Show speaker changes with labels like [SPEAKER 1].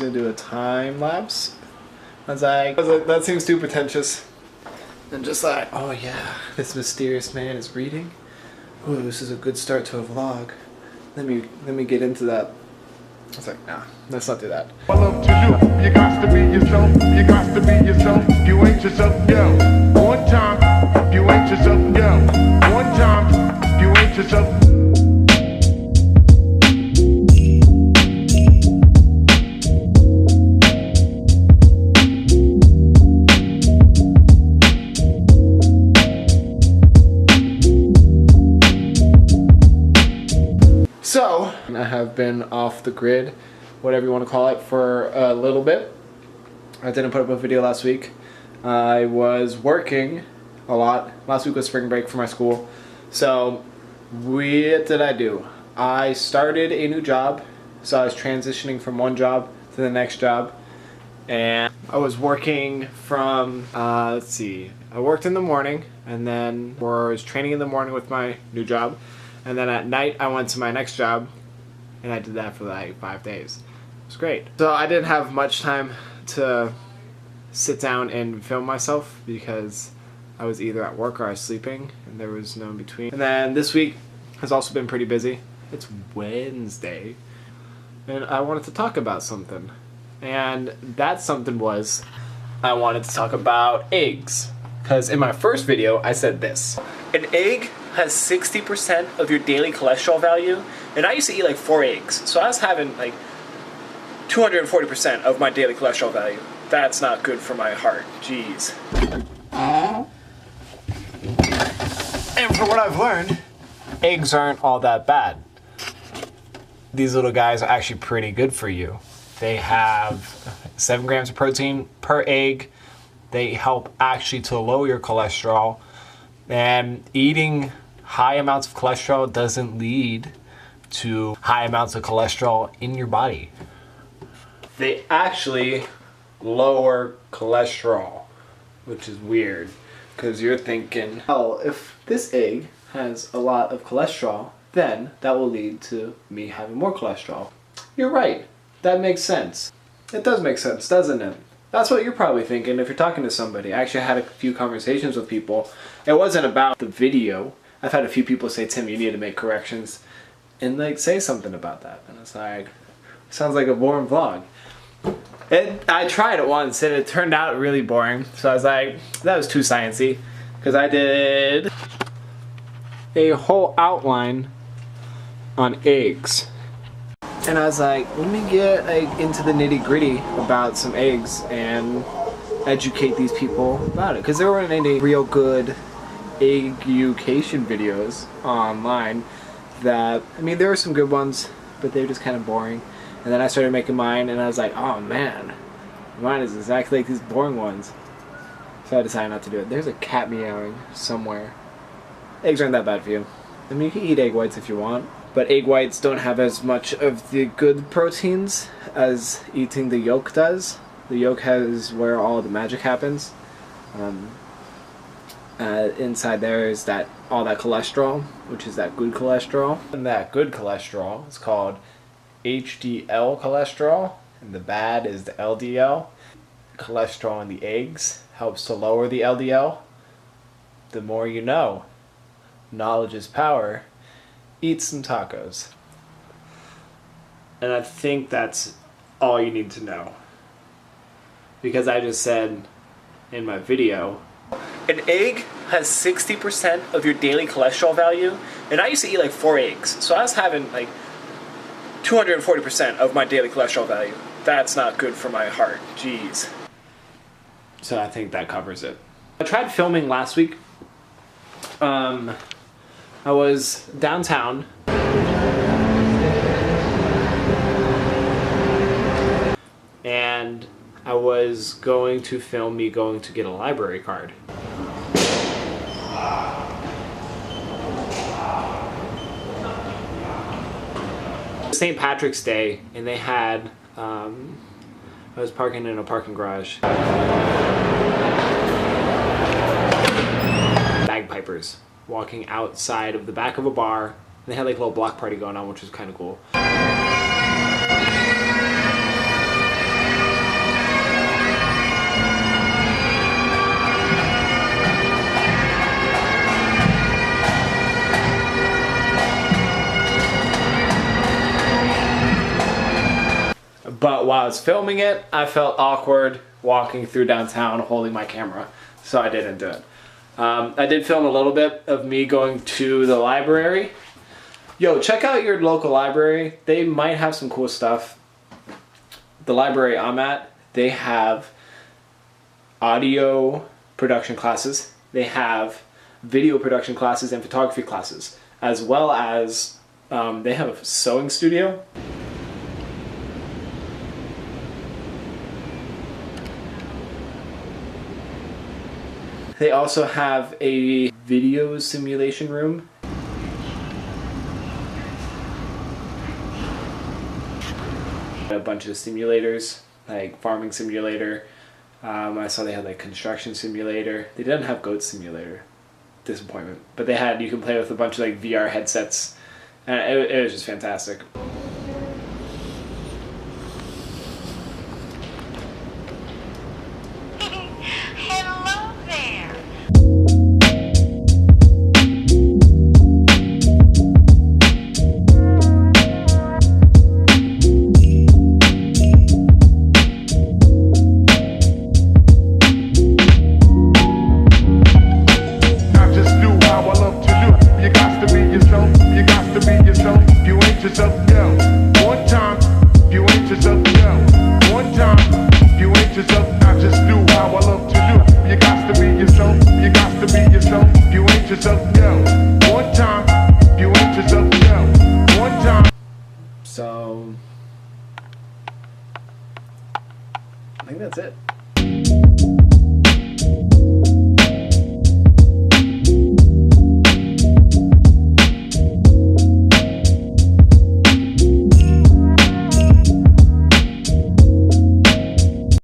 [SPEAKER 1] gonna do a time lapse. I was like, that seems too pretentious. And just like, oh yeah, this mysterious man is reading. Oh, this is a good start to a vlog. Let me get into that. I was like, nah, let's not do that.
[SPEAKER 2] I love to do. You got to be yourself. You got to be yourself. You ain't yourself, yo. One time, you ain't yourself, yo. One time, you ain't yourself.
[SPEAKER 1] So, I have been off the grid, whatever you want to call it, for a little bit. I didn't put up a video last week. I was working a lot. Last week was spring break for my school. So, what did I do? I started a new job. So I was transitioning from one job to the next job. And I was working from, let's see, I worked in the morning and then was training in the morning with my new job. And then at night, I went to my next job, and I did that for like 5 days. It was great. So I didn't have much time to sit down and film myself because I was either at work or I was sleeping, and there was no in between. And then this week has also been pretty busy. It's Wednesday, and I wanted to talk about something. And that something was, I wanted to talk about eggs. Because in my first video, I said this. An egg has 60% of your daily cholesterol value, and I used to eat like 4 eggs, so I was having like 240% of my daily cholesterol value. That's not good for my heart. Jeez. And for what I've learned, eggs aren't all that bad. These little guys are actually pretty good for you. They have 7 grams of protein per egg. They help actually to lower your cholesterol. And eating high amounts of cholesterol doesn't lead to high amounts of cholesterol in your body. They actually lower cholesterol, which is weird because you're thinking, oh, if this egg has a lot of cholesterol, then that will lead to me having more cholesterol. You're right. That makes sense. It does make sense, doesn't it? That's what you're probably thinking if you're talking to somebody. I actually had a few conversations with people. It wasn't about the video. I've had a few people say, Tim, you need to make corrections and like say something about that. And it's like, sounds like a boring vlog. I tried it once and it turned out really boring. So I was like, that was too sciencey. Because I did a whole outline on eggs. And I was like, let me get into the nitty-gritty about some eggs and educate these people about it. Because there weren't any real good education videos online that, I mean, there were some good ones, but they were just kind of boring. And then I started making mine, and I was like, oh man, mine is exactly like these boring ones. So I decided not to do it. There's a cat meowing somewhere. Eggs aren't that bad for you. I mean, you can eat egg whites if you want. But egg whites don't have as much of the good proteins as eating the yolk does. The yolk has where all the magic happens. Inside there is all that cholesterol, which is that good cholesterol. And that good cholesterol is called HDL cholesterol, and the bad is the LDL. Cholesterol in the eggs helps to lower the LDL. The more you know. Knowledge is power. Eat some tacos. And I think that's all you need to know. Because I just said in my video, an egg has 60% of your daily cholesterol value, and I used to eat like 4 eggs, so I was having like 240% of my daily cholesterol value. That's not good for my heart. Jeez. So I think that covers it. I tried filming last week. I was downtown. And I was going to film me going to get a library card. St. Patrick's Day, and they had, I was parking in a parking garage. Bagpipers walking outside of the back of a bar. They had like a little block party going on, which was kind of cool. I was filming it, I felt awkward walking through downtown holding my camera, so I didn't do it. I did film a little bit of me going to the library. Yo, check out your local library. They might have some cool stuff. The library I'm at, they have audio production classes. They have video production classes and photography classes, as well as they have a sewing studio. They also have a video simulation room. A bunch of simulators, like farming simulator. I saw they had like construction simulator. They didn't have goat simulator. Disappointment. But they had, you can play with a bunch of like VR headsets. And it was just fantastic.
[SPEAKER 3] Hello there.
[SPEAKER 2] Not just do how I love to do. You got to be yourself. You got to be yourself. You ain't yourself, yo. One time, you ain't yourself, yo. One time, you ain't yourself. Not just do how I love to do. You got to be yourself. You got to be yourself. You ain't yourself, yo. One time, you ain't yourself, yo. One time.
[SPEAKER 1] So I think that's it.